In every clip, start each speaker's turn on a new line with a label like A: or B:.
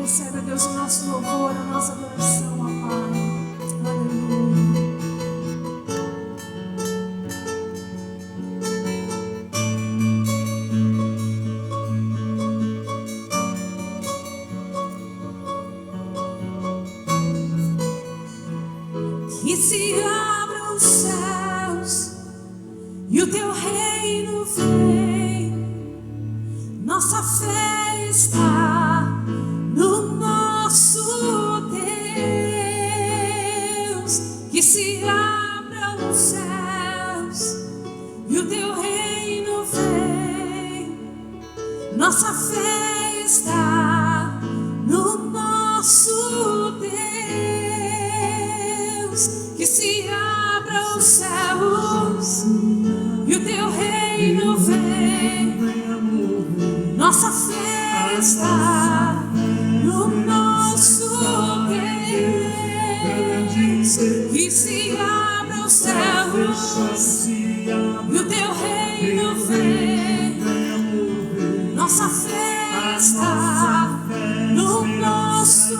A: Recebe, Deus, o nosso louvor, a nossa adoração, ó Pai. Aleluia. Que se abram os céus e o teu reino vem. Nossa fé está no nosso Deus. Que se abram os céus e o teu reino vem. Nossa fé está no nosso Deus. Que se abram os céus e o teu reino vem. Nossa fé está no nosso Deus. Que se abram os céus e o teu reino vem. Nossa fé está no nosso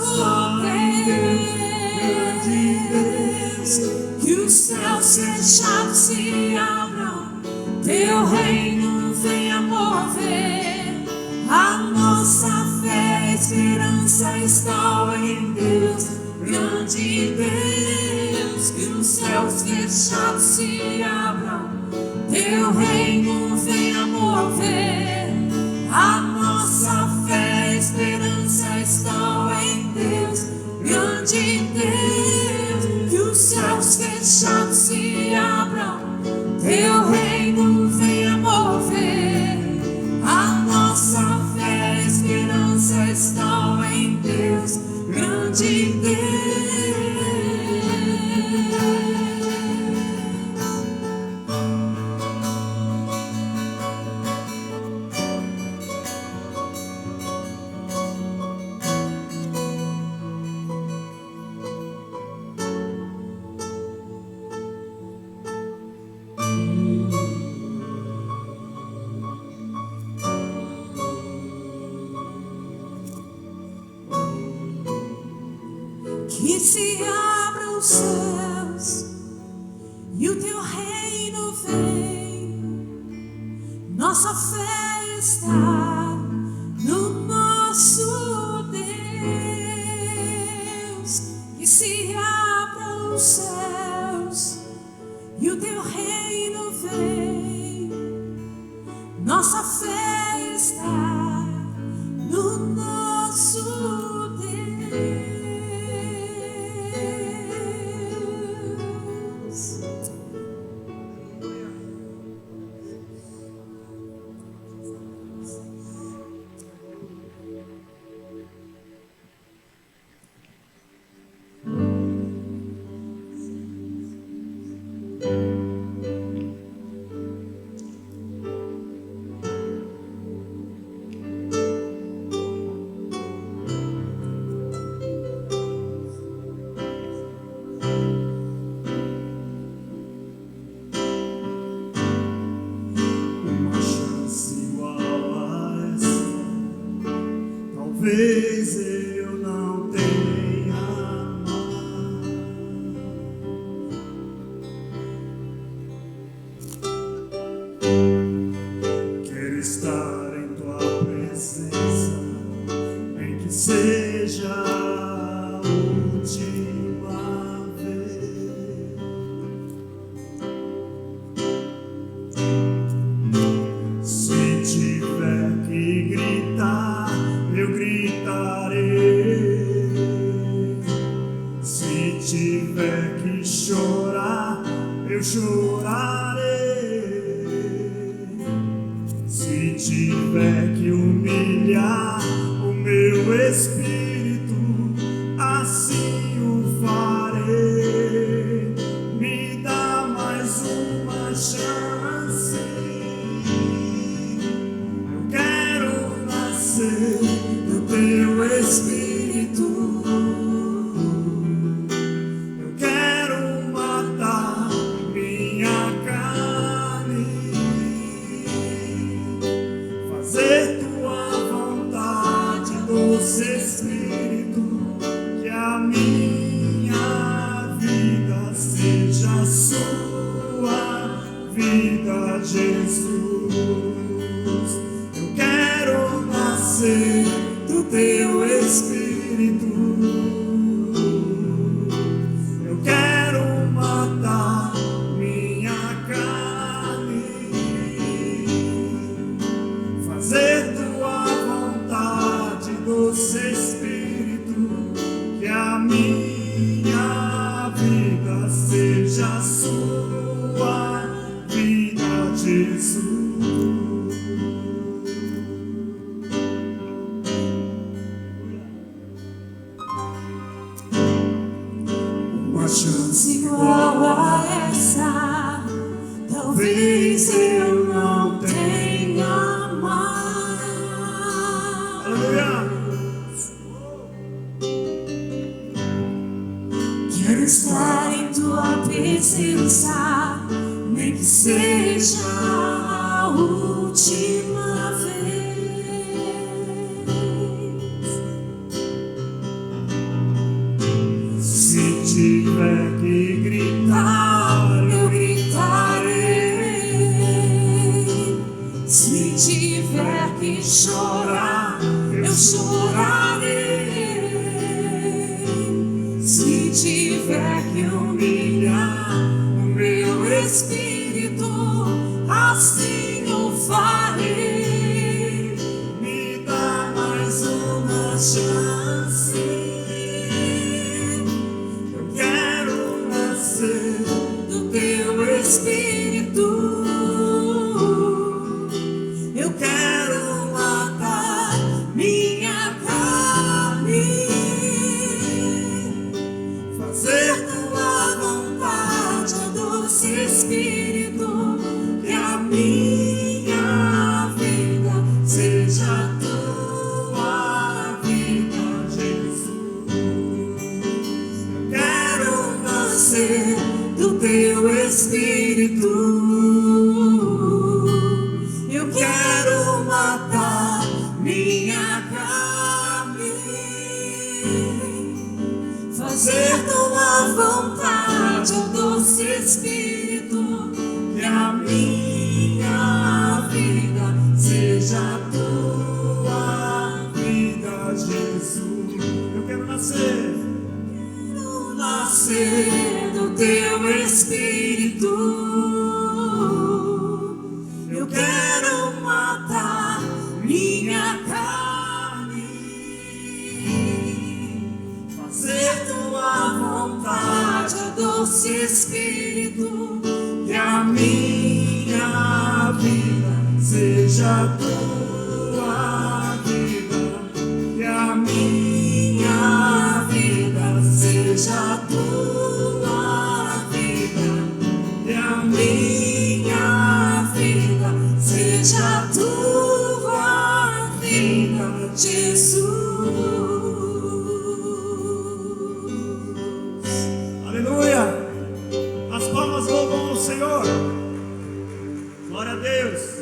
A: Deus. Que os céus fechados se abram, teu reino venha mover. A nossa fé e esperança estão em Deus, grande Deus. Que os céus fechados se abram, teu reino venha mover. A nossa fé e esperança estão em Deus, grande Deus. Que os céus fechados se abram, teu reino venha mover. A nossa fé e esperança estão em Deus, grande Deus. Que se abram os céus e o teu reino vem. Nossa fé está no nosso Deus. Que se abram os céus e o teu reino vem. Nossa fé está no nosso Deus.
B: Talvez eu não tenha mais. Quero estar em tua presença, nem que seja a última vez. Se tiver que gritar, eu gritarei. Se tiver que chorar, eu chorarei. Se tiver que humilhar o meu espírito, assim o farei. Me dá mais uma chance. Eu quero nascer do teu espírito. Eu quero matar minha carne. Espírito. Eu quero matar minha carne, fazer tua vontade, doce Espírito, que a minha vida seja a sua vida, Jesus. Uma chance
A: igual a essa, talvez eu não tenha mais.
B: Aleluia.
A: Quero estar em tua presença, nem que seja a última vez.
B: Se tiver que gritar,
A: Eu gritarei. Se tiver que chorar, eu chorarei. Se tiver que humilhar o meu espírito, assim eu farei.
B: me dá mais uma chance. Eu quero nascer
A: Do teu espírito, eu quero matar minha carne,
B: fazer
A: tua vontade, ó doce Espírito, que a minha vida seja a tua vida, Jesus.
B: quero
A: Nascer do teu Espírito, eu quero matar minha carne, fazer tua vontade, ó doce Espírito, que a minha vida seja a tua
B: vida, Jesus. Eu quero nascer.
A: Quero nascer do teu Espírito. Eu quero matar minha carne, fazer tua vontade, ó doce Espírito,
B: Que a minha vida seja a tua vida. Que a minha
A: vida seja a tua vida,
B: que a
A: minha vida seja a tua vida, Jesus.
B: Aleluia! As palmas louvam ao Senhor. Glória a Deus.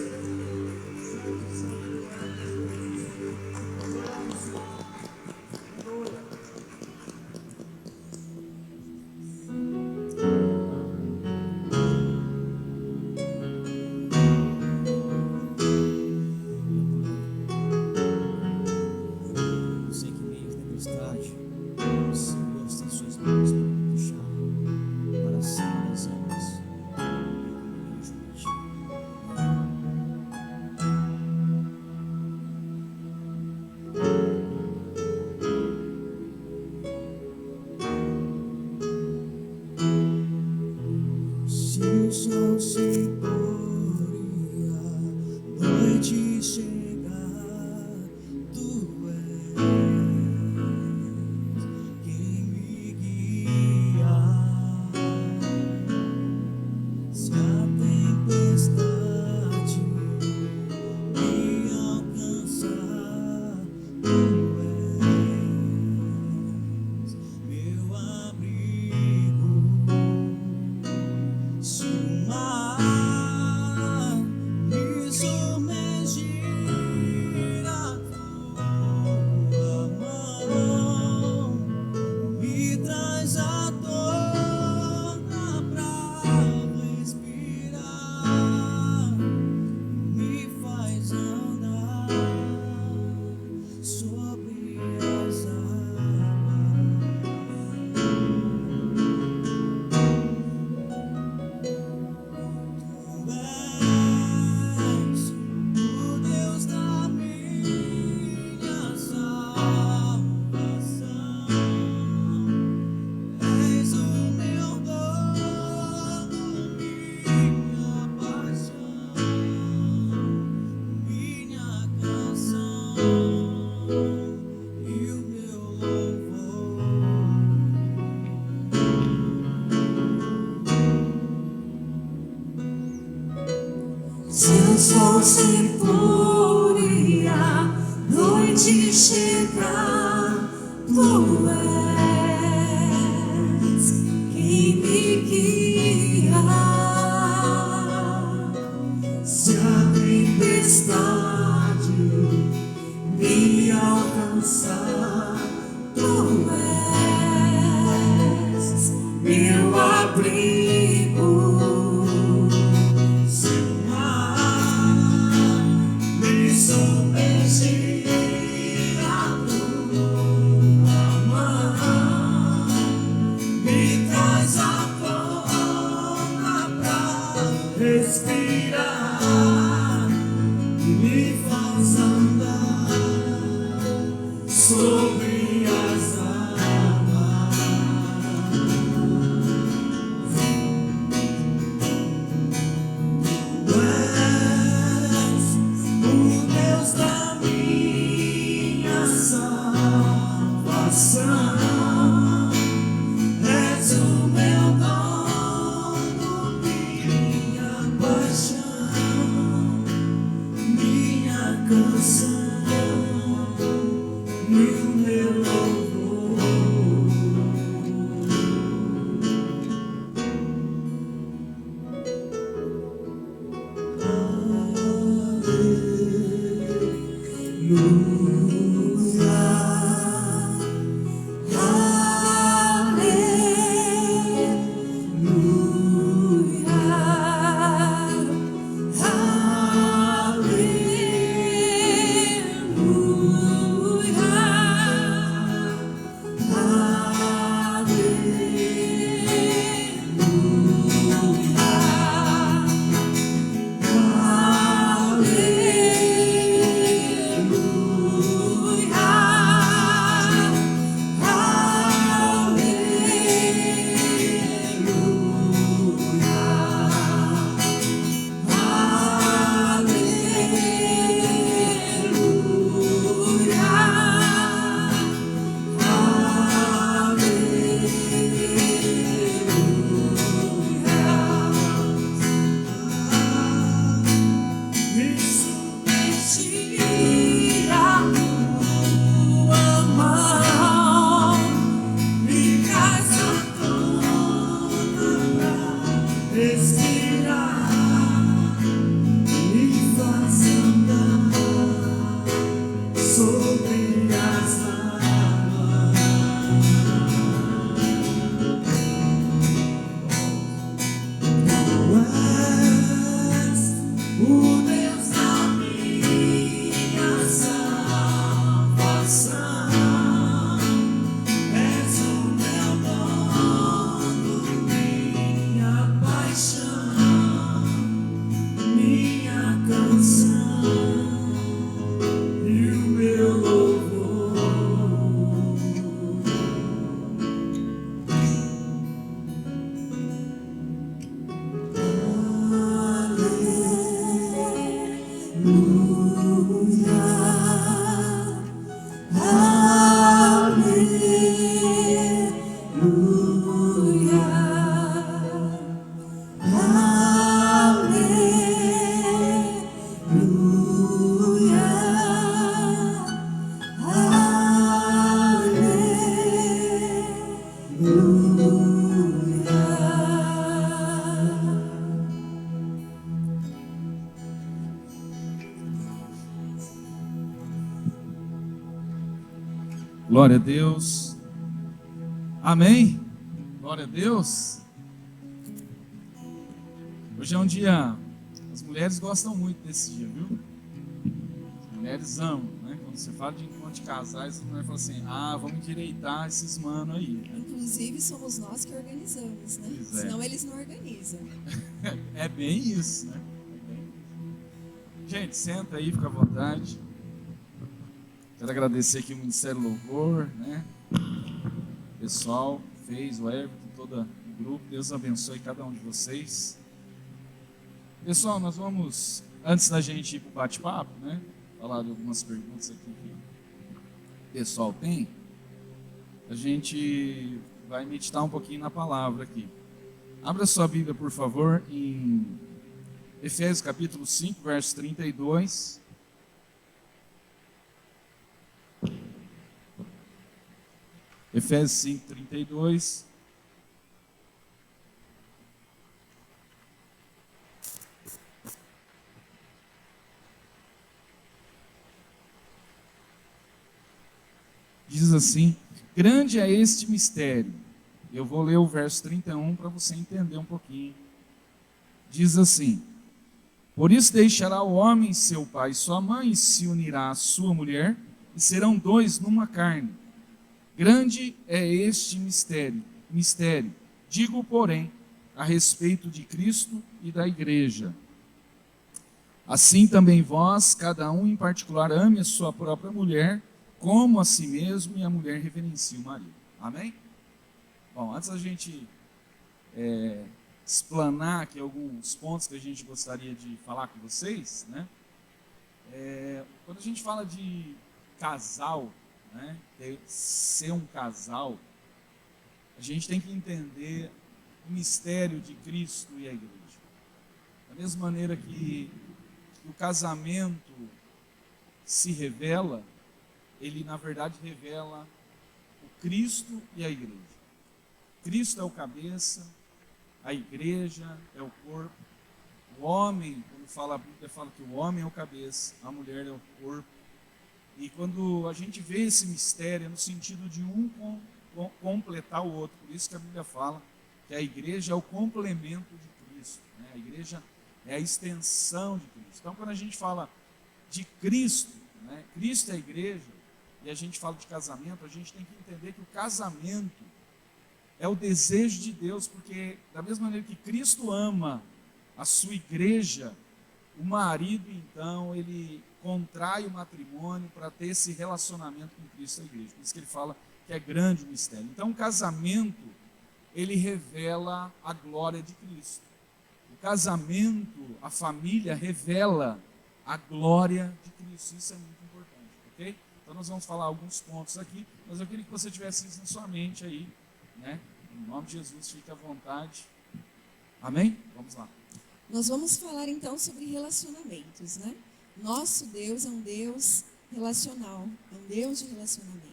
C: Eu sei que em meio à tempestade, o Senhor está em suas mãos para me puxar para cima das águas. Eu ajudo ti. Se o sol se pôr e a noite chegar, tu és quem me
A: Hoje por a noite chegar, tu és quem me guia. Se a tempestade me alcançar, tu és meu abrigo. Se o mar me submergir, a tua mão me traz à tona pra respirar e me faz andar sobre as águas. Tu és o Deus da minha salvação, és o meu dono, minha paixão, minha canção e o meu louvor. Me submergir a tua mão, me traz à tona pra respirar, me faz andar sobre as águas. Tu és o Deus da minha salvação, és o meu dono, minha paixão, minha canção e o meu louvor.
D: Glória a Deus. Amém. Glória a Deus. Hoje é um dia, as mulheres gostam muito desse dia, viu? As mulheres amam, né? Quando você fala de encontro de casais, as mulheres falam assim: ah, vamos endireitar esses manos aí, né?
E: Inclusive, somos nós que organizamos, né?
D: Pois é.
E: Senão eles não organizam.
D: É bem isso, né? É bem isso. Gente, senta aí, fica à vontade. Quero agradecer aqui o Ministério Louvor, né? O pessoal fez, o Everton, todo o grupo. Deus abençoe cada um de vocês. Pessoal, nós vamos, antes da gente ir para o bate-papo, né? Falar de algumas perguntas aqui que o pessoal tem. A gente vai meditar um pouquinho na palavra aqui. Abra sua Bíblia, por favor, em Efésios capítulo 5, verso 32. Efésios 5, 32. Diz assim: grande é este mistério. Eu vou ler o verso 31 para você entender um pouquinho. Diz assim: por isso deixará o homem seu pai e sua mãe, e se unirá à sua mulher, e serão dois numa carne. Grande é este mistério. Digo, porém, a respeito de Cristo e da igreja. Assim também vós, cada um em particular, ame a sua própria mulher, como a si mesmo, e a mulher reverencie o marido. Amém? Bom, antes da gente explanar aqui alguns pontos que a gente gostaria de falar com vocês, né? Quando a gente fala de casal, né, ser um casal, a gente tem que entender o mistério de Cristo e a igreja. Da mesma maneira que o casamento se revela, ele na verdade revela o Cristo e a igreja. Cristo é o cabeça, a igreja é o corpo. O homem, quando fala a Bíblia, fala que o homem é o cabeça, a mulher é o corpo. E quando a gente vê esse mistério, é no sentido de um completar o outro. Por isso que a Bíblia fala que a igreja é o complemento de Cristo, né? A igreja é a extensão de Cristo. Então, quando a gente fala de Cristo, né? Cristo é a igreja, e a gente fala de casamento, a gente tem que entender que o casamento é o desejo de Deus, porque da mesma maneira que Cristo ama a sua igreja, o marido, então, ele contrai o matrimônio para ter esse relacionamento com Cristo e a igreja. Por isso que ele fala que é grande o mistério. Então, o casamento, ele revela a glória de Cristo. O casamento, a família, revela a glória de Cristo. Isso é muito importante, ok? Então, nós vamos falar alguns pontos aqui, mas eu queria que você tivesse isso na sua mente aí, né? Em nome de Jesus, fique à vontade. Amém? Vamos lá.
E: Nós vamos falar então sobre relacionamentos, né? Nosso Deus é um Deus relacional, é um Deus de relacionamento.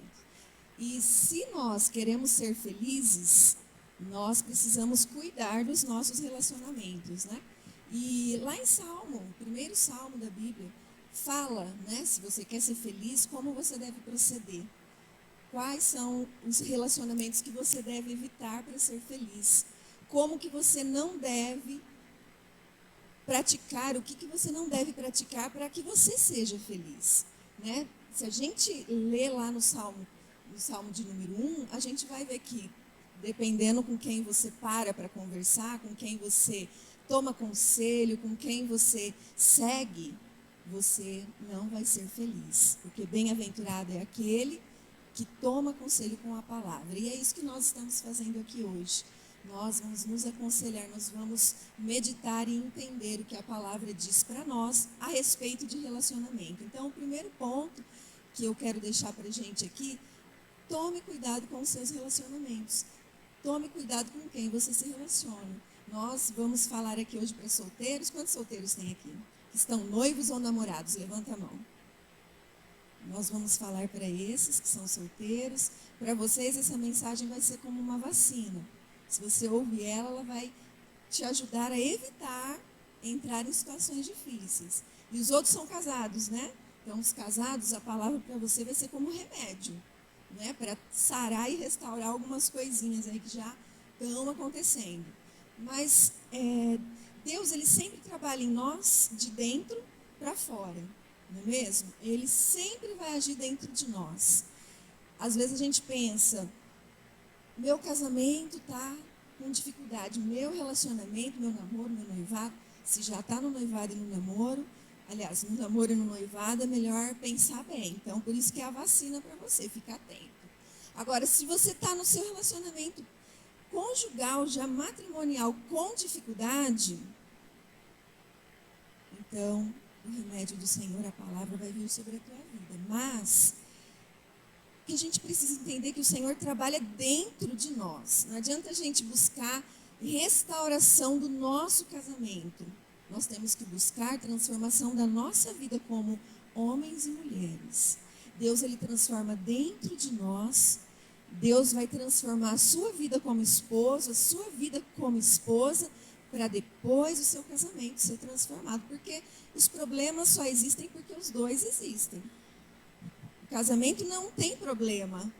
E: E se nós queremos ser felizes, nós precisamos cuidar dos nossos relacionamentos, né? E lá em Salmo, o primeiro Salmo da Bíblia, fala, né? Se você quer ser feliz, como você deve proceder. Quais são os relacionamentos que você deve evitar para ser feliz? Como que você não deve praticar, o que você não deve praticar para que você seja feliz, né? Se a gente lê lá no Salmo de número 1, a gente vai ver que, dependendo com quem você para conversar, com quem você toma conselho, com quem você segue, você não vai ser feliz, porque bem-aventurado é aquele que toma conselho com a palavra. E é isso que nós estamos fazendo aqui hoje. Nós vamos nos aconselhar, nós vamos meditar e entender o que a palavra diz para nós a respeito de relacionamento. Então, o primeiro ponto que eu quero deixar para a gente aqui, tome cuidado com os seus relacionamentos. Tome cuidado com quem você se relaciona. Nós vamos falar aqui hoje para solteiros. Quantos solteiros tem aqui? Que estão noivos ou namorados? Levanta a mão. Nós vamos falar para esses que são solteiros. Para vocês, essa mensagem vai ser como uma vacina. Se você ouvir ela, ela vai te ajudar a evitar entrar em situações difíceis. E os outros são casados, né? Então, os casados, a palavra para você vai ser como remédio, né? Para sarar e restaurar algumas coisinhas aí que já estão acontecendo. Mas Deus, ele sempre trabalha em nós de dentro para fora, não é mesmo? Ele sempre vai agir dentro de nós. Às vezes a gente pensa, meu casamento está com dificuldade, meu relacionamento, meu namoro, meu noivado, se já está no noivado e no namoro, aliás, no namoro e no noivado, é melhor pensar bem. Então, por isso que é a vacina para você, ficar atento. Agora, se você está no seu relacionamento conjugal, já matrimonial, com dificuldade, então, o remédio do Senhor, a palavra, vai vir sobre a tua vida. Mas que a gente precisa entender que o Senhor trabalha dentro de nós. Não adianta a gente buscar restauração do nosso casamento Nós temos que buscar transformação da nossa vida como homens e mulheres. Deus, ele transforma dentro de nós. Deus vai transformar a sua vida como esposo, a sua vida como esposa, para depois o seu casamento ser transformado. Porque os problemas só existem porque os dois existem. O casamento não tem problema.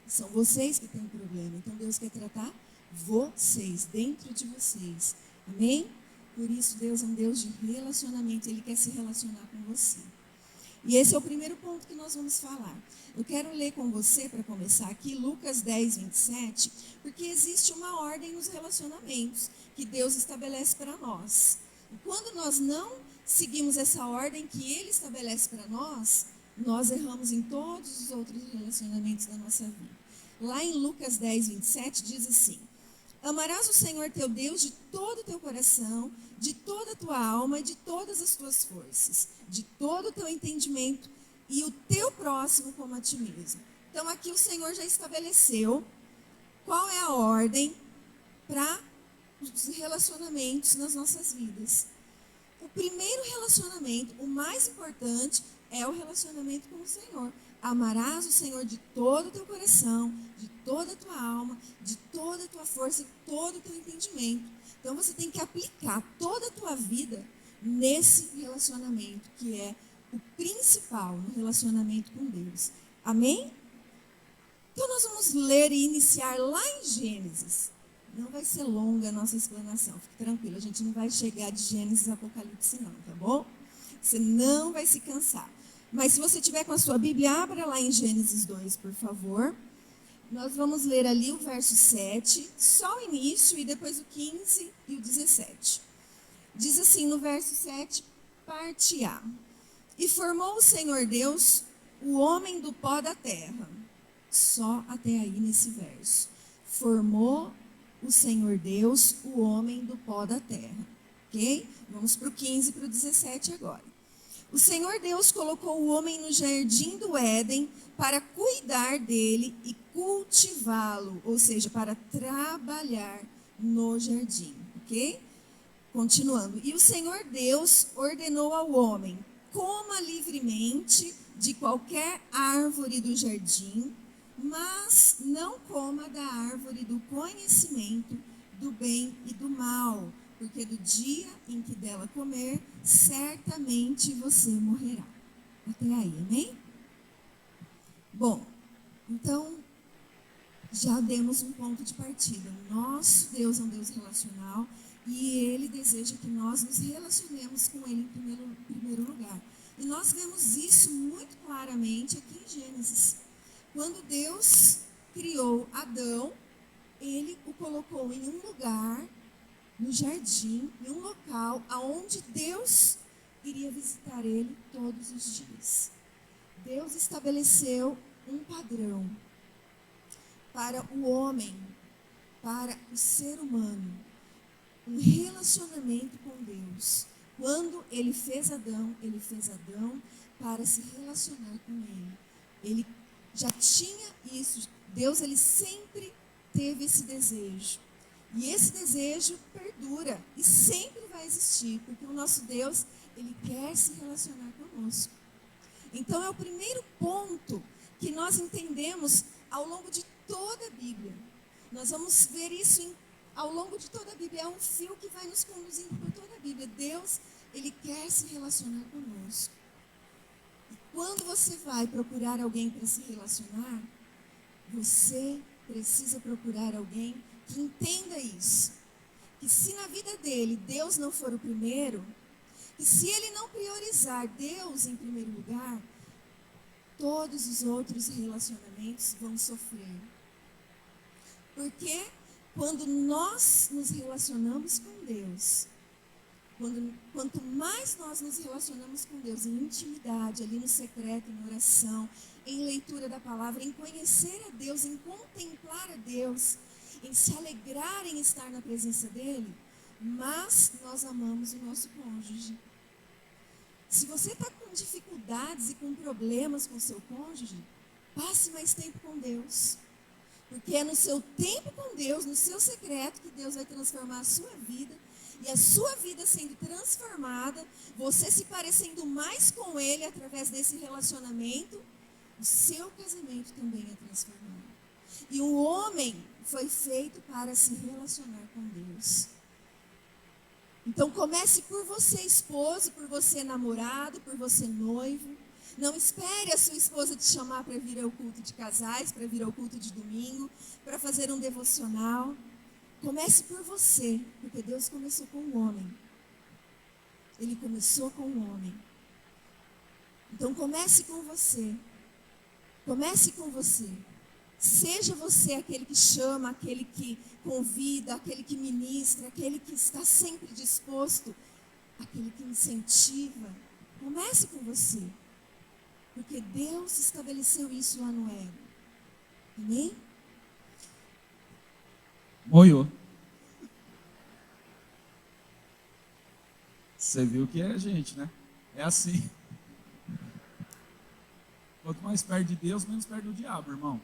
E: São vocês que têm problema. Então Deus quer tratar vocês, dentro de vocês. Amém? Por isso Deus é um Deus de relacionamento. Ele quer se relacionar com você. E esse é o primeiro ponto que nós vamos falar. Eu quero ler com você, para começar aqui, Lucas 10, 27, porque existe uma ordem nos relacionamentos que Deus estabelece para nós. E quando nós não seguimos essa ordem que Ele estabelece para nós, nós erramos em todos os outros relacionamentos da nossa vida. Lá em Lucas 10, 27, diz assim: amarás o Senhor teu Deus de todo o teu coração, de toda a tua alma e de todas as tuas forças, de todo o teu entendimento, e o teu próximo como a ti mesmo. Então aqui o Senhor já estabeleceu qual é a ordem para os relacionamentos nas nossas vidas. O primeiro relacionamento, o mais importante, é o relacionamento com o Senhor. Amarás o Senhor de todo o teu coração, de toda a tua alma, de toda a tua força e todo o teu entendimento. Então você tem que aplicar toda a tua vida nesse relacionamento, que é o principal no relacionamento com Deus. Amém? Então nós vamos ler e iniciar lá em Gênesis. Não vai ser longa a nossa explanação, fique tranquilo, a gente não vai chegar de Gênesis a Apocalipse não, tá bom? Você não vai se cansar. Mas se você tiver com a sua Bíblia, abra lá em Gênesis 2, por favor. Nós vamos ler ali o verso 7, só o início, e depois o 15 e o 17. Diz assim no verso 7, parte A. E formou o Senhor Deus o homem do pó da terra. Só até aí nesse verso. Formou o Senhor Deus o homem do pó da terra. Ok? Vamos para o 15 e para o 17 agora. O Senhor Deus colocou o homem no jardim do Éden para cuidar dele e cultivá-lo, ou seja, para trabalhar no jardim, ok? Continuando. E o Senhor Deus ordenou ao homem: coma livremente de qualquer árvore do jardim, mas não coma da árvore do conhecimento do bem e do mal, porque do dia em que dela comer, certamente você morrerá. Até aí, amém? Bom, então, já demos um ponto de partida. Nosso Deus é um Deus relacional e Ele deseja que nós nos relacionemos com Ele em primeiro lugar. E nós vemos isso muito claramente aqui em Gênesis. Quando Deus criou Adão, Ele o colocou em um lugar, no jardim, em um local onde Deus iria visitar ele todos os dias. Deus estabeleceu um padrão para o homem, para o ser humano, um relacionamento com Deus. Quando ele fez Adão para se relacionar com ele. Ele já tinha isso. Deus, ele sempre teve esse desejo. E esse desejo perdura e sempre vai existir, porque o nosso Deus, ele quer se relacionar conosco. Então é o primeiro ponto que nós entendemos ao longo de toda a Bíblia. Nós vamos ver isso ao longo de toda a Bíblia. É um fio que vai nos conduzindo por toda a Bíblia. Deus, ele quer se relacionar conosco. E quando você vai procurar alguém para se relacionar, você precisa procurar alguém que entenda isso. Que se na vida dele Deus não for o primeiro, e se ele não priorizar Deus em primeiro lugar, todos os outros relacionamentos vão sofrer. Porque quando nós nos relacionamos com Deus, quanto mais nós nos relacionamos com Deus em intimidade, ali no secreto, em oração, em leitura da palavra, em conhecer a Deus, em contemplar a Deus, em se alegrar em estar na presença dele, mas nós amamos o nosso cônjuge. Se você está com dificuldades e com problemas com o seu cônjuge, passe mais tempo com Deus. Porque é no seu tempo com Deus, no seu secreto, que Deus vai transformar a sua vida e a sua vida sendo transformada, você se parecendo mais com Ele através desse relacionamento, o seu casamento também é transformado. E o homem foi feito para se relacionar com Deus. Então comece por você, esposo, por você, namorado, por você, noivo. Não espere a sua esposa te chamar para vir ao culto de casais, para vir ao culto de domingo, para fazer um devocional. Comece por você, porque Deus começou com o homem. Ele começou com o homem. Então comece com você. Comece com você. Seja você aquele que chama, aquele que convida, aquele que ministra, aquele que está sempre disposto, aquele que incentiva. Comece com você. Porque Deus estabeleceu isso lá no Éden. Amém?
D: Moiou. Você viu que é a gente, né? É assim. Quanto mais perto de Deus, menos perto do diabo, irmão.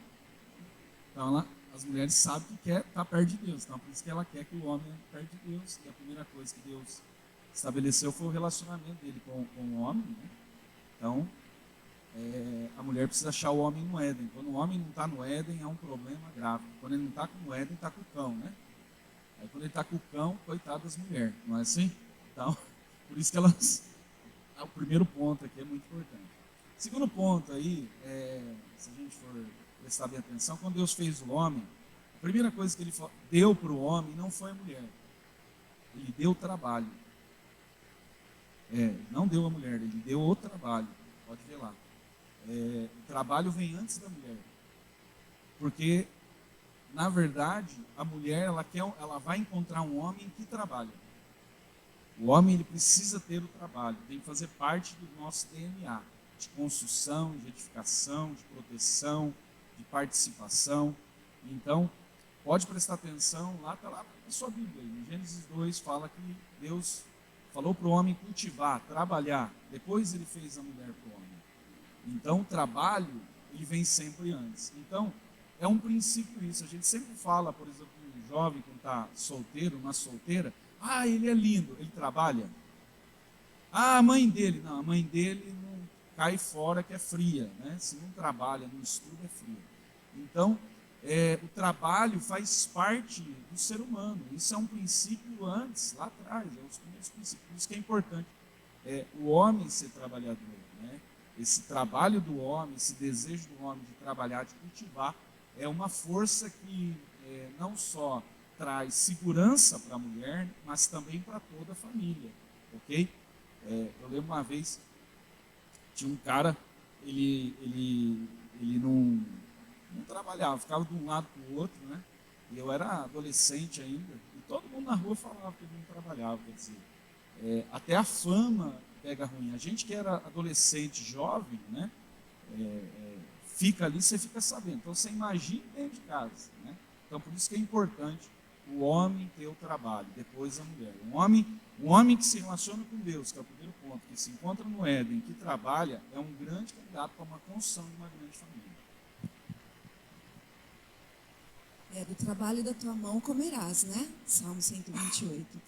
D: Então, as mulheres sabem que quer estar perto de Deus. Então, por isso que ela quer que o homem esteja perto de Deus. E a primeira coisa que Deus estabeleceu foi o relacionamento dele com o homem, né? Então, a mulher precisa achar o homem no Éden. Quando o homem não está no Éden, é um problema grave. Quando ele não está no Éden, está com o cão, né? Aí quando ele está com o cão, coitado das mulheres, não é assim? Então, por isso que elas... O primeiro ponto aqui é muito importante. Segundo ponto aí, se a gente for prestar bem atenção, quando Deus fez o homem, a primeira coisa que ele deu para o homem não foi a mulher. Ele deu o trabalho. Não deu a mulher, ele deu o trabalho. Pode ver lá. O trabalho vem antes da mulher. Porque, na verdade, a mulher ela vai encontrar um homem que trabalha. O homem ele precisa ter o trabalho, tem que fazer parte do nosso DNA, de construção, de edificação, de proteção, de participação. Então, pode prestar atenção, lá está lá na sua Bíblia. Em Gênesis 2 fala que Deus falou para o homem cultivar, trabalhar. Depois ele fez a mulher para o homem. Então, o trabalho, ele vem sempre antes. Então, é um princípio isso. A gente sempre fala, por exemplo, um jovem que está solteiro, uma solteira, ele é lindo, ele trabalha. A mãe dele, não, a mãe dele não cai fora que é fria, né? Se não trabalha, não estuda, é fria. Então, o trabalho faz parte do ser humano. Isso é um princípio antes, lá atrás, é os primeiros princípios. Por isso que é importante o homem ser trabalhador, né? Esse trabalho do homem, esse desejo do homem de trabalhar, de cultivar, é uma força que não só traz segurança para a mulher, mas também para toda a família, ok? Eu lembro uma vez, tinha um cara, ele não trabalhava, ficava de um lado para o outro, né? E eu era adolescente ainda, e todo mundo na rua falava que ele não trabalhava, quer dizer, até a fama pega ruim. A gente que era adolescente, jovem, né? Fica ali, você fica sabendo. Então, você imagina dentro de casa, né? Então, por isso que é importante o homem ter o trabalho, depois a mulher. Um homem que se relaciona com Deus, que é o primeiro ponto, que se encontra no Éden, que trabalha, é um grande candidato para uma construção de uma grande família.
E: Do trabalho da tua mão comerás, né? Salmo 128.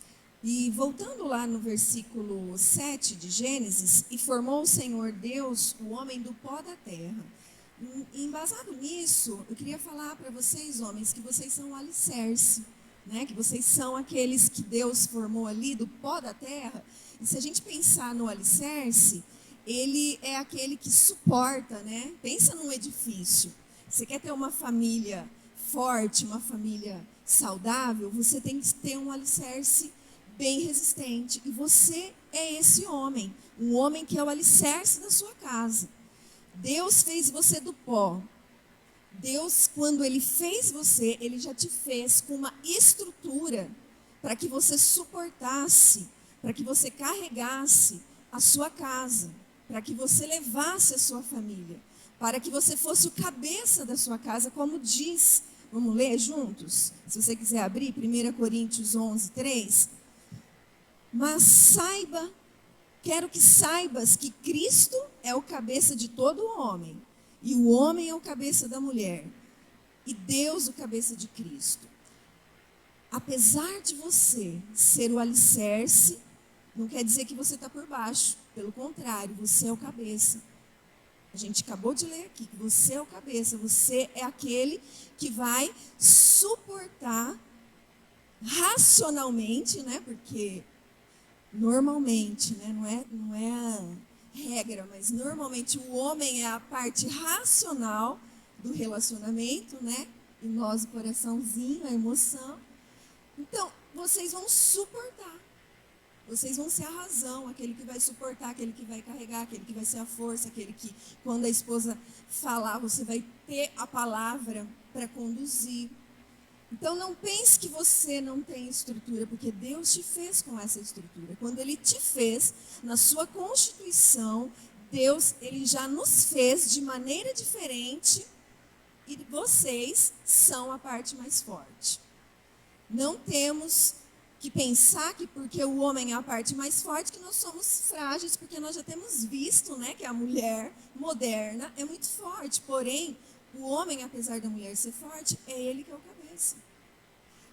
E: E voltando lá no versículo 7 de Gênesis, e formou o Senhor Deus o homem do pó da terra. E embasado nisso, eu queria falar para vocês, homens, que vocês são o alicerce, né? Que vocês são aqueles que Deus formou ali do pó da terra. E se a gente pensar no alicerce, ele é aquele que suporta, né? Pensa num edifício. Você quer ter uma família forte, uma família saudável, você tem que ter um alicerce bem resistente. E você é esse homem, um homem que é o alicerce da sua casa. Deus fez você do pó. Deus, quando Ele fez você, Ele já te fez com uma estrutura para que você suportasse, para que você carregasse a sua casa, para que você levasse a sua família, para que você fosse o cabeça da sua casa, como diz. Vamos ler juntos? Se você quiser abrir, 1 Coríntios 11, 3. Mas quero que saibas que Cristo é o cabeça de todo homem, e o homem é o cabeça da mulher, e Deus o cabeça de Cristo. apesar de você ser o alicerce, não quer dizer que você está por baixo. Pelo contrário, você é o cabeça. A gente acabou de ler aqui que você é o cabeça. Você é aquele que vai suportar racionalmente, né? Porque normalmente, né? Não é a regra, mas normalmente o homem é a parte racional do relacionamento, né? E nós o coraçãozinho, a emoção. Então, vocês vão suportar. Vocês vão ser a razão, aquele que vai suportar, aquele que vai carregar, aquele que vai ser a força, aquele que, quando a esposa falar, você vai ter a palavra para conduzir. Então, não pense que você não tem estrutura, porque Deus te fez com essa estrutura. Quando Ele te fez, na sua constituição, Deus, Ele já nos fez de maneira diferente e vocês são a parte mais forte. Não temos que pensar que porque o homem é a parte mais forte, que nós somos frágeis, porque nós já temos visto, né, que a mulher moderna é muito forte. Porém, o homem, apesar da mulher ser forte, é ele que é o cabeça.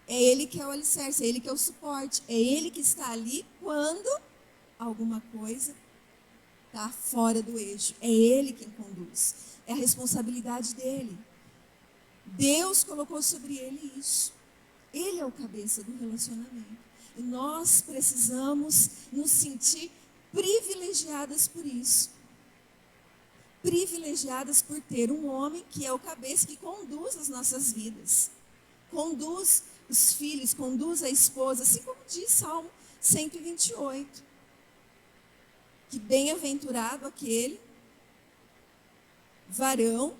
E: É ele que é o alicerce, é ele que é o suporte. É ele que está ali quando alguma coisa está fora do eixo. É ele quem conduz. É a responsabilidade dele. Deus colocou sobre ele isso. Ele é o cabeça do relacionamento. E nós precisamos nos sentir privilegiadas por isso. Privilegiadas por ter um homem que é o cabeça, que conduz as nossas vidas. Conduz os filhos, conduz a esposa, assim como diz Salmo 128. Que bem-aventurado aquele varão.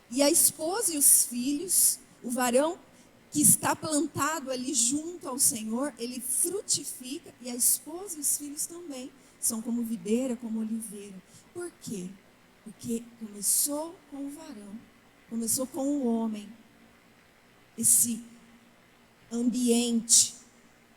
E: E a esposa e os filhos, o varão que está plantado ali junto ao Senhor, ele frutifica, e a esposa e os filhos também são como videira, como oliveira. Por quê? Porque começou com o varão, começou com o homem. Esse ambiente,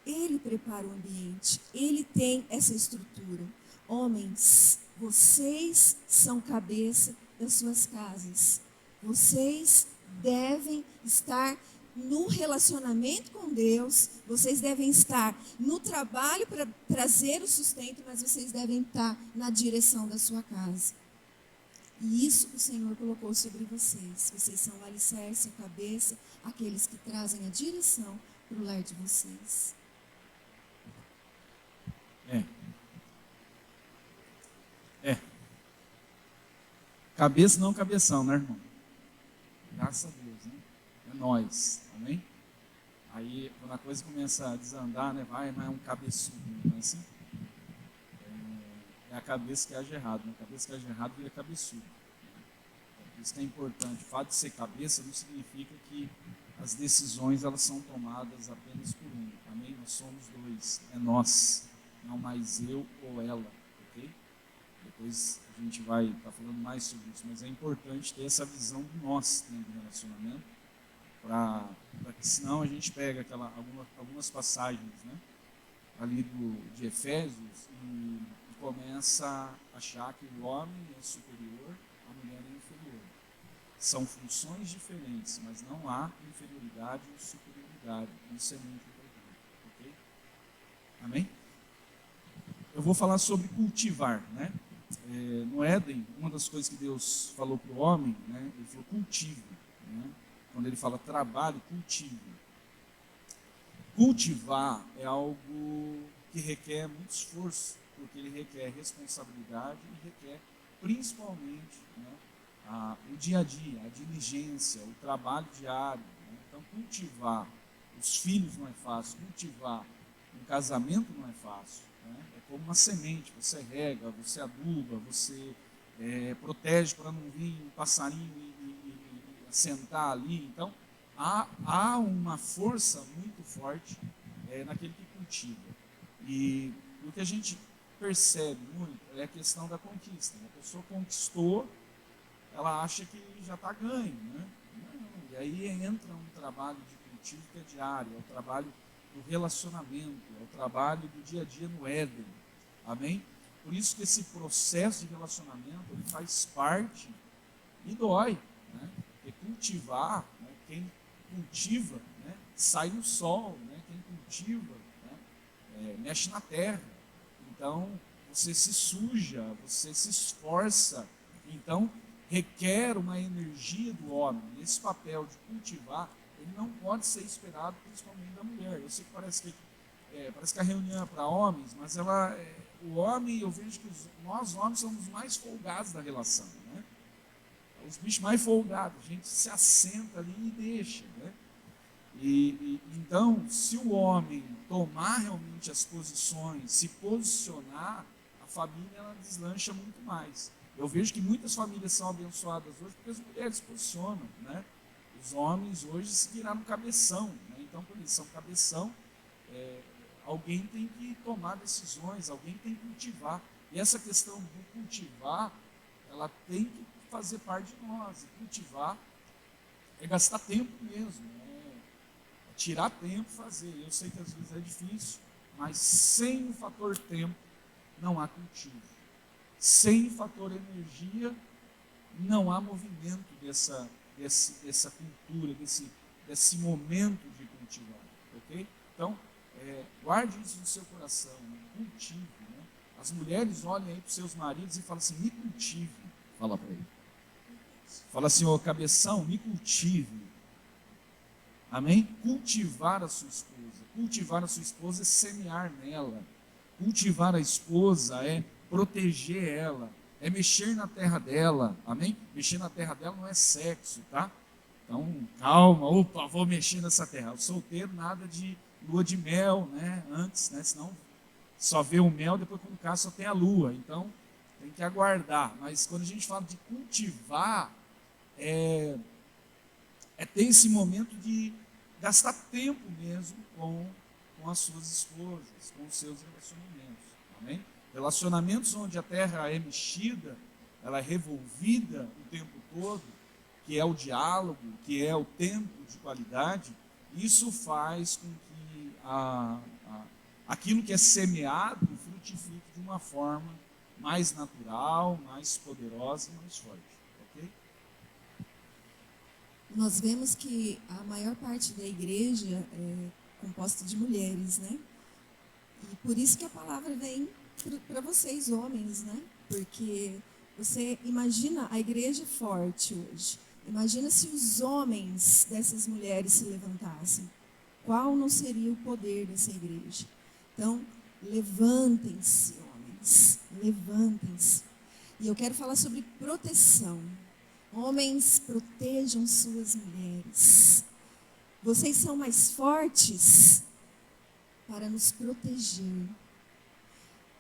E: ele prepara o ambiente, ele tem essa estrutura. Homens, vocês são cabeça das suas casas. Vocês devem estar no relacionamento com Deus, vocês devem estar no trabalho para trazer o sustento, mas vocês devem estar na direção da sua casa. E isso o Senhor colocou sobre vocês. Vocês são o alicerce, a cabeça, aqueles que trazem a direção para o lar de vocês.
D: Cabeça não cabeção, né, irmão? Graças a Deus, né? É nós, amém? Aí, quando a coisa começa a desandar, né? Vai, mas é um cabeçudo, não é assim? É a cabeça que age errado, né? A cabeça que age errado vira cabeçudo. Por isso que é importante. O fato de ser cabeça não significa que as decisões elas são tomadas apenas por um, amém? Nós somos dois, é nós, não mais eu ou ela, ok? Depois a gente vai estar falando mais sobre isso, mas é importante ter essa visão do nós dentro do relacionamento, para que senão a gente pega algumas passagens, né, ali de Efésios e começa a achar que o homem é superior, a mulher é inferior. São funções diferentes, mas não há inferioridade ou superioridade. Isso é muito importante, ok? Amém? Eu vou falar sobre cultivar, né? No Éden, uma das coisas que Deus falou para o homem, né, ele falou cultive, né? Quando ele fala trabalho, cultive. Cultivar é algo que requer muito esforço, porque ele requer responsabilidade e requer principalmente, né, o dia a dia, a diligência, o trabalho diário, né? Então cultivar os filhos não é fácil, cultivar um casamento não é fácil. É como uma semente, você rega, você aduba, você protege para não vir um passarinho e assentar ali. Então, há uma força muito forte naquele que cultiva. E o que a gente percebe muito é a questão da conquista. A pessoa conquistou, ela acha que já está ganho, né? Não. E aí entra um trabalho de cultivo que é diário, é o trabalho do relacionamento, é o trabalho do dia a dia no Éden, amém? Por isso que esse processo de relacionamento ele faz parte e dói, né? Porque cultivar, né, quem cultiva, né, sai no sol, né, quem cultiva, né, mexe na terra. Então, você se suja, você se esforça. Então, requer uma energia do homem. Esse papel de cultivar, ele não pode ser esperado principalmente da mulher. Eu sei que parece que a reunião é para homens, mas o homem, eu vejo que nós homens somos os mais folgados da relação, né? Os bichos mais folgados, a gente se assenta ali e deixa, né? Então, se o homem tomar realmente as posições, se posicionar, a família ela deslancha muito mais. Eu vejo que muitas famílias são abençoadas hoje porque as mulheres se posicionam, né? Os homens hoje se viraram cabeção, né? Então, quando eles são cabeção, alguém tem que tomar decisões, alguém tem que cultivar. E essa questão do cultivar, ela tem que fazer parte de nós. E cultivar é gastar tempo mesmo, né? É tirar tempo e fazer. Eu sei que às vezes é difícil, mas sem o fator tempo não há cultivo. Sem o fator energia não há movimento dessa cultura, desse momento de cultivar. Ok? Então, guarde isso no seu coração, né? Cultive. Né? As mulheres olhem aí para os seus maridos e falam assim, me cultive. Fala para ele. Fala assim, ô cabeção, me cultive. Amém? Cultivar a sua esposa. Cultivar a sua esposa é semear nela. Cultivar a esposa é proteger ela. É mexer na terra dela. Amém? Mexer na terra dela não é sexo, tá? Então, calma, opa, vou mexer nessa terra. O solteiro, nada de lua de mel, né? Antes, né? Senão só vê o mel, depois quando casa só tem a lua. Então, tem que aguardar. Mas quando a gente fala de cultivar, é ter esse momento de gastar tempo mesmo com as suas esposas, com os seus relacionamentos. Amém? Relacionamentos onde a terra é mexida, ela é revolvida o tempo todo, que é o diálogo, que é o tempo de qualidade, isso faz com que aquilo que é semeado frutifique de uma forma mais natural, mais poderosa e mais forte. Ok?
E: Nós vemos que a maior parte da igreja é composta de mulheres, né? E por isso que a palavra vem para vocês, homens, né? Porque você imagina a igreja forte hoje. Imagina se os homens dessas mulheres se levantassem. Qual não seria o poder dessa igreja? Então, levantem-se, homens. Levantem-se. E eu quero falar sobre proteção. Homens, protejam suas mulheres. Vocês são mais fortes para nos proteger.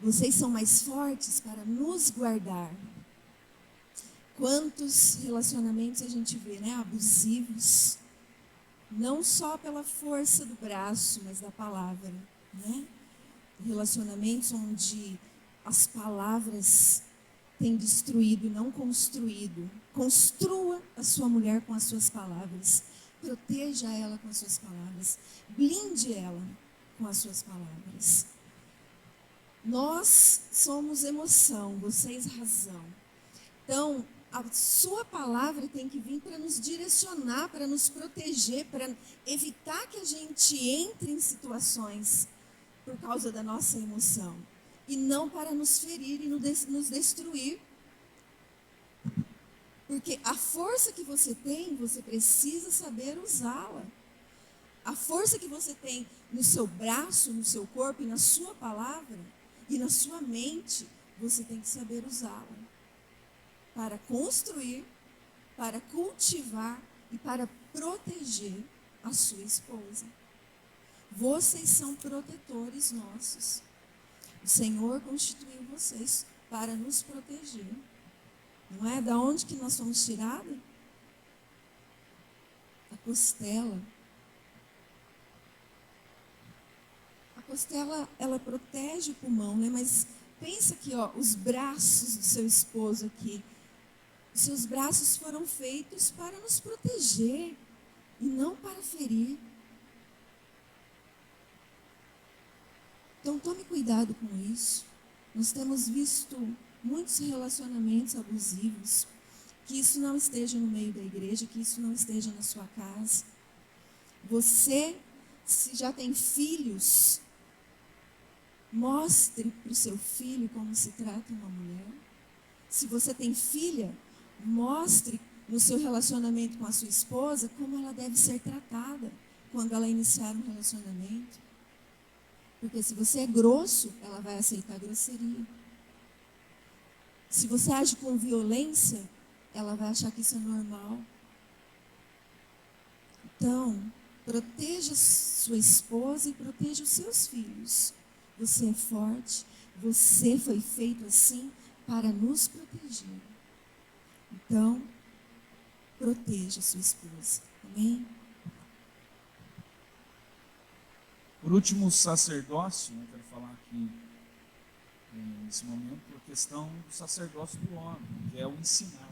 E: Vocês são mais fortes para nos guardar. Quantos relacionamentos a gente vê, né? Abusivos. Não só pela força do braço, mas da palavra, né? Relacionamentos onde as palavras têm destruído e não construído. Construa a sua mulher com as suas palavras. Proteja ela com as suas palavras. Blinde ela com as suas palavras. Nós somos emoção, vocês razão. Então, a sua palavra tem que vir para nos direcionar, para nos proteger, para evitar que a gente entre em situações por causa da nossa emoção. E não para nos ferir e nos destruir. Porque a força que você tem, você precisa saber usá-la. A força que você tem no seu braço, no seu corpo e na sua palavra e na sua mente, você tem que saber usá-la. Para construir, para cultivar e para proteger a sua esposa. Vocês são protetores nossos. O Senhor constituiu vocês para nos proteger. Não é? Da onde que nós somos tirados? Da costela. A costela, ela protege o pulmão, né? Mas pensa aqui, ó, os braços do seu esposo aqui. Os seus braços foram feitos para nos proteger e não para ferir. Então tome cuidado com isso. Nós temos visto muitos relacionamentos abusivos Que isso não esteja no meio da igreja, que isso não esteja na sua casa. Você, se já tem filhos, mostre para o seu filho como se trata uma mulher. Se você tem filha, mostre no seu relacionamento com a sua esposa como ela deve ser tratada quando ela iniciar um relacionamento. Porque se você é grosso, ela vai aceitar grosseria. Se você age com violência, ela vai achar que isso é normal. Então, proteja sua esposa e proteja os seus filhos. Você é forte, você foi feito assim para nos proteger. Então, proteja sua esposa. Amém?
D: Por último, o sacerdócio, eu quero falar aqui nesse momento, a questão do sacerdócio do homem, que é o ensinar.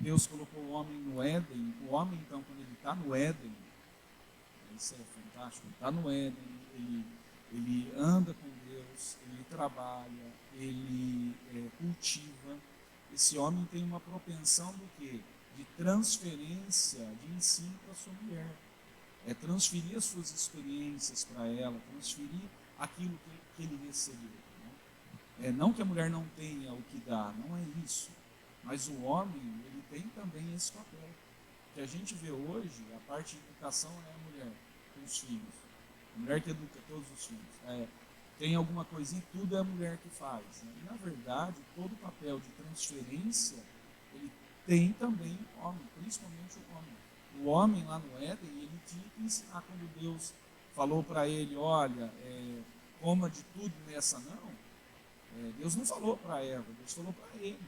D: Deus colocou o homem no Éden. O homem, então, quando ele está no Éden, isso é fantástico, ele está no Éden, ele anda com Deus, ele trabalha, ele cultiva. Esse homem tem uma propensão do quê? De transferência de ensino para sua mulher. É transferir as suas experiências para ela, transferir aquilo que ele recebeu. Né? Não que a mulher não tenha o que dar, não é isso. Mas o homem, ele tem também esse papel. O que a gente vê hoje, a parte de educação é a mulher com os filhos. A mulher que educa todos os filhos. Tem alguma coisinha, tudo é a mulher que faz. Né? E, na verdade, todo o papel de transferência, ele tem também o homem, principalmente o homem. O homem lá no Éden, ele tinha que ensinar quando Deus falou para ele, olha, coma de tudo nessa não. Deus não falou para Eva, Deus falou para ele.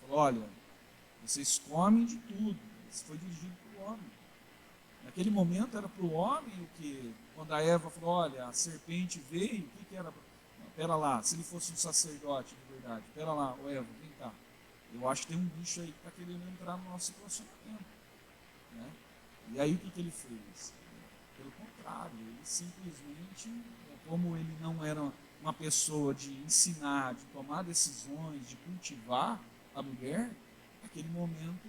D: Falou, olha, vocês comem de tudo. Isso foi dirigido para o homem. Naquele momento era para o homem o que, quando a Eva falou, olha, a serpente veio, o que era? Não, pera lá, se ele fosse um sacerdote de verdade, pera lá, Eva, vem cá. Eu acho que tem um bicho aí que está querendo entrar no nosso relacionamento. Né? E aí o que ele fez? Pelo contrário, ele simplesmente, como ele não era uma pessoa de ensinar, de tomar decisões, de cultivar a mulher, naquele momento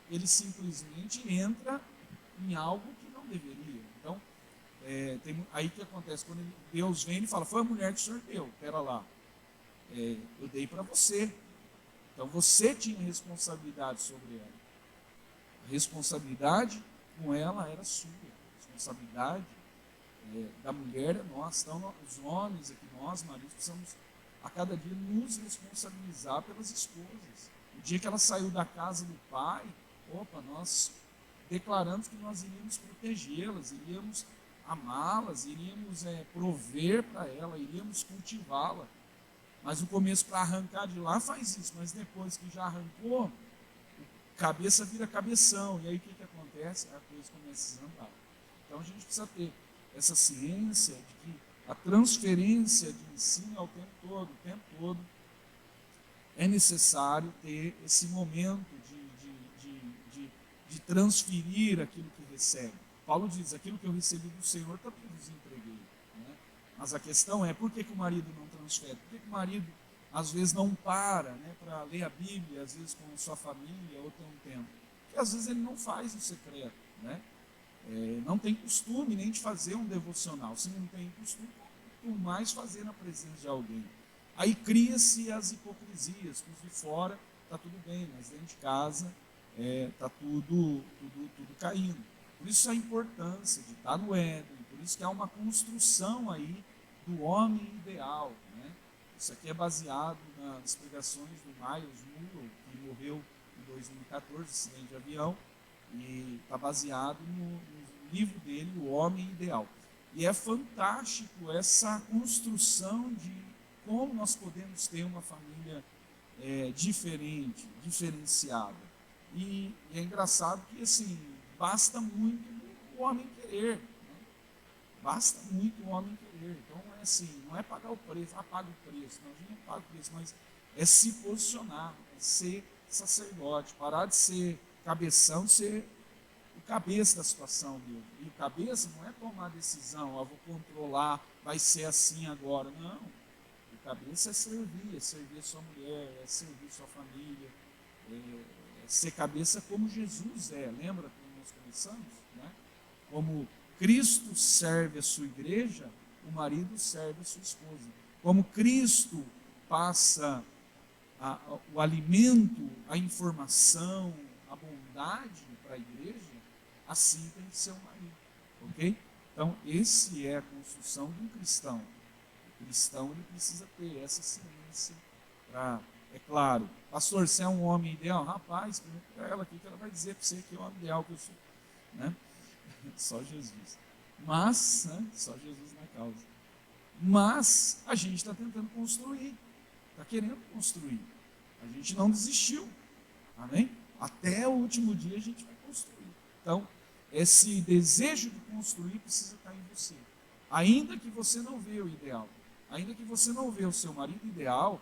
D: ele simplesmente entra em algo que não deveria. Então, aí que acontece, quando Deus vem e fala, foi a mulher que o Senhor deu, pera lá, eu dei para você. Então você tinha responsabilidade sobre ela. A responsabilidade com ela era sua. A responsabilidade da mulher é nossa. Então, os homens aqui, nós, maridos, precisamos a cada dia nos responsabilizar pelas esposas. O dia que ela saiu da casa do pai, nós declaramos que nós iríamos protegê-las, iríamos amá-las, iríamos prover para ela, iríamos cultivá-la. Mas no começo, para arrancar de lá, faz isso, mas depois que já arrancou, cabeça vira cabeção, e aí o que acontece? A coisa começa a desandar. Então a gente precisa ter essa ciência de que a transferência de ensino é o tempo todo é necessário ter esse momento de transferir aquilo que recebe. Paulo diz, aquilo que eu recebi do Senhor também vos entreguei. Né? Mas a questão é, por que o marido não transfere? Por que o marido, às vezes, não para, né, para ler a Bíblia, às vezes com sua família, ou ter um tempo? Porque às vezes ele não faz no secreto. Né? Não tem costume nem de fazer um devocional. Se não tem costume, por mais fazer na presença de alguém. Aí cria-se as hipocrisias, que os de fora está tudo bem, mas dentro de casa está tudo caindo. Por isso a importância de estar no Éden, por isso que há uma construção aí do homem ideal. Né? Isso aqui é baseado nas pregações do Miles Monroe, que morreu em 2014, acidente de avião, e está baseado no livro dele, O Homem Ideal. E é fantástico essa construção de como nós podemos ter uma família diferente, diferenciada. E é engraçado que, assim, basta muito o homem querer. Né? Basta muito o homem querer. Então, não é pagar o preço, paga o preço. Não, a gente não paga o preço, mas é se posicionar, é ser sacerdote, parar de ser cabeção, ser o cabeça da situação dele. E o cabeça não é tomar decisão, vou controlar, vai ser assim agora. Não. O cabeça é servir a sua mulher, é servir sua família, ser cabeça como Jesus é. Lembra quando nós começamos? Né? Como Cristo serve a sua igreja, o marido serve a sua esposa. Como Cristo passa o alimento, a informação, a bondade para a igreja, assim tem que ser o marido. Ok? Então, esse é a construção de um cristão. O cristão ele precisa ter essa ciência para... É claro, pastor, você é um homem ideal? Rapaz, pergunta para ela aqui que ela vai dizer para você que é o homem ideal que eu sou. Né? Só Jesus. Mas, né? Só Jesus na causa. Mas a gente está tentando construir. Está querendo construir. A gente não desistiu. Amém? Até o último dia a gente vai construir. Então, esse desejo de construir precisa estar em você. Ainda que você não vê o ideal. Ainda que você não vê o seu marido ideal,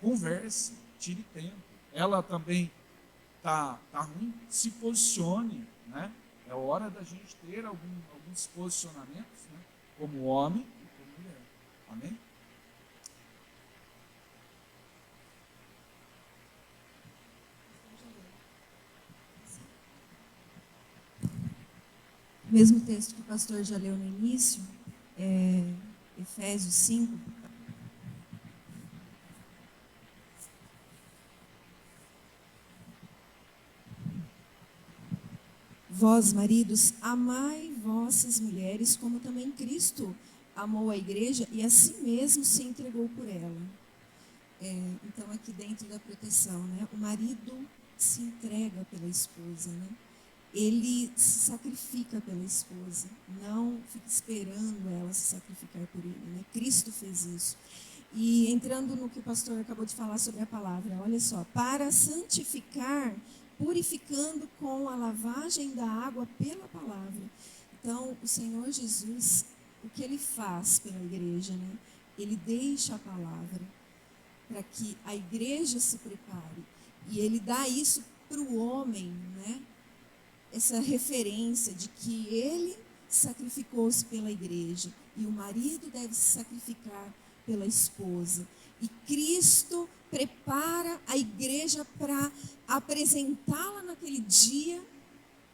D: converse, tire tempo. Ela também tá ruim, se posicione, né? É hora da gente ter alguns posicionamentos, né? Como homem e como mulher. Amém?
E: O mesmo texto que o pastor já leu no início, Efésios 5. Vós, maridos, amai vossas mulheres, como também Cristo amou a igreja e a si mesmo se entregou por ela. Então, aqui dentro da proteção, né? O marido se entrega pela esposa, né? Ele se sacrifica pela esposa, não fica esperando ela se sacrificar por ele, né? Cristo fez isso. E entrando no que o pastor acabou de falar sobre a palavra, olha só, para santificar, purificando com a lavagem da água pela palavra. Então, o Senhor Jesus, o que Ele faz pela igreja, né? Ele deixa a palavra para que a igreja se prepare. E Ele dá isso para o homem, né? Essa referência de que Ele sacrificou-se pela igreja e o marido deve se sacrificar pela esposa. E Cristo prepara a igreja para apresentá-la naquele dia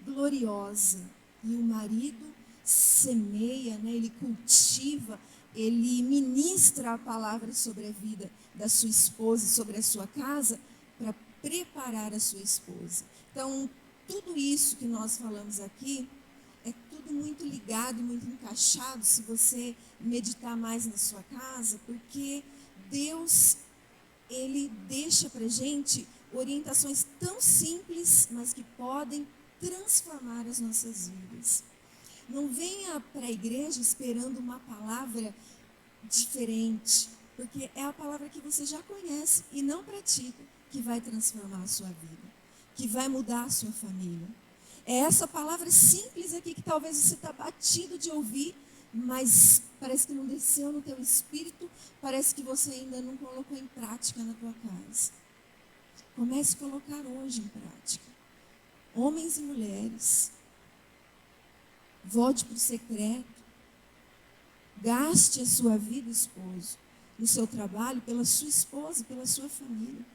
E: gloriosa. E o marido semeia, né? Ele cultiva, ele ministra a palavra sobre a vida da sua esposa, sobre a sua casa, para preparar a sua esposa. Então, tudo isso que nós falamos aqui é tudo muito ligado e muito encaixado, se você meditar mais na sua casa, porque Deus, Ele deixa para a gente orientações tão simples, mas que podem transformar as nossas vidas. Não venha para a igreja esperando uma palavra diferente, porque é a palavra que você já conhece e não pratica, que vai transformar a sua vida, que vai mudar a sua família. É essa palavra simples aqui que talvez você está batido de ouvir, mas parece que não desceu no teu espírito, parece que você ainda não colocou em prática na tua casa. Comece a colocar hoje em prática. Homens e mulheres, volte para o secreto, gaste a sua vida, esposo, no seu trabalho, pela sua esposa, pela sua família,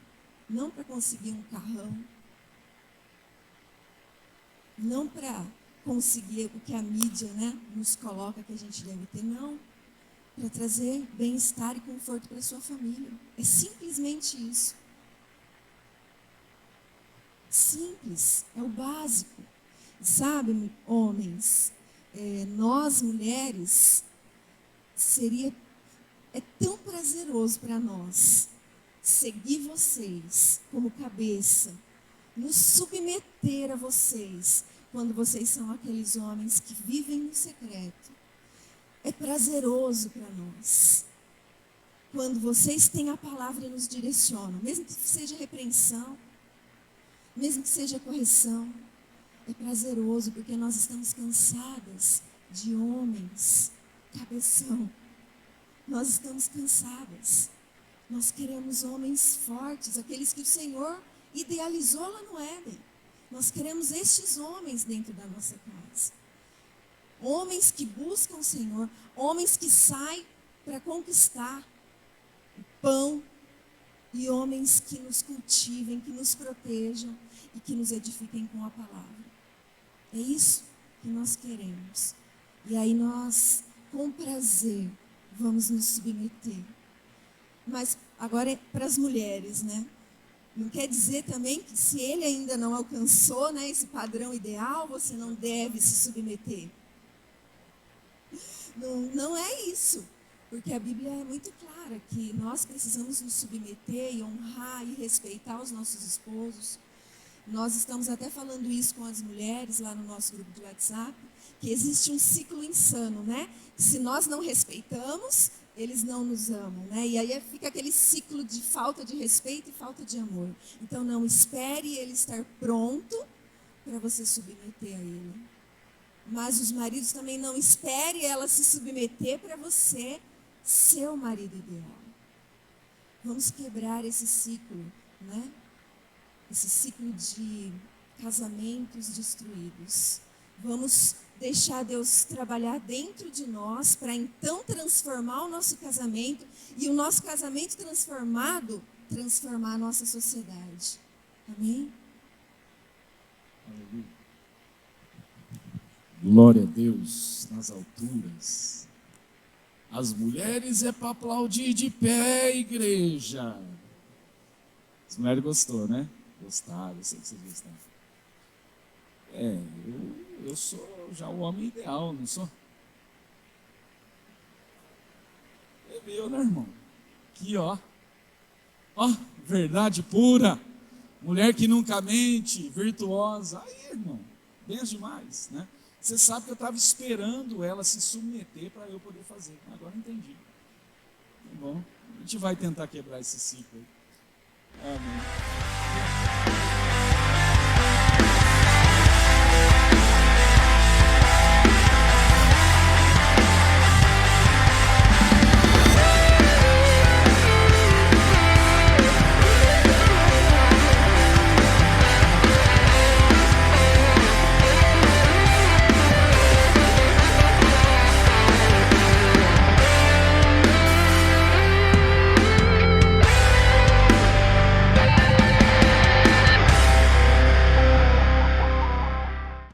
E: não para conseguir um carrão, não para conseguir o que a mídia, né, nos coloca que a gente deve ter, não. Para trazer bem-estar e conforto para a sua família. É simplesmente isso. Simples, é o básico. Sabe, homens, nós mulheres, é tão prazeroso para nós seguir vocês como cabeça, nos submeter a vocês, quando vocês são aqueles homens que vivem no secreto. É prazeroso para nós. Quando vocês têm a palavra e nos direcionam, mesmo que seja repreensão, mesmo que seja correção, é prazeroso, porque nós estamos cansadas de homens cabeção. Nós estamos cansadas. Nós queremos homens fortes, aqueles que o Senhor idealizou lá no Éden. Nós queremos estes homens dentro da nossa casa. Homens que buscam o Senhor, homens que saem para conquistar o pão e homens que nos cultivem, que nos protejam e que nos edifiquem com a palavra. É isso que nós queremos. E aí nós, com prazer, vamos nos submeter. Mas agora é para as mulheres, né? Não quer dizer também que se ele ainda não alcançou, né, esse padrão ideal, você não deve se submeter. Não é isso. Porque a Bíblia é muito clara que nós precisamos nos submeter e honrar e respeitar os nossos esposos. Nós estamos até falando isso com as mulheres lá no nosso grupo de WhatsApp, que existe um ciclo insano, né? Se nós não respeitamos, eles não nos amam, né? E aí fica aquele ciclo de falta de respeito e falta de amor. Então não espere ele estar pronto para você submeter a ele. Mas os maridos também não esperem ela se submeter para você ser o marido ideal. Vamos quebrar esse ciclo, né? Esse ciclo de casamentos destruídos. Vamos deixar Deus trabalhar dentro de nós para então transformar o nosso casamento e o nosso casamento transformado, transformar a nossa sociedade. Amém?
D: Aleluia. Glória a Deus nas alturas. As mulheres é para aplaudir de pé, igreja. As mulheres gostou, né? Gostaram, eu sei que vocês gostaram. Eu sou já o homem ideal, não sou? É meu, né, irmão? Aqui, ó. Ó, verdade pura. Mulher que nunca mente, virtuosa. Aí, irmão, benção demais, né? Você sabe que eu estava esperando ela se submeter para eu poder fazer. Agora eu entendi. Tá bom? A gente vai tentar quebrar esse ciclo aí. Amém.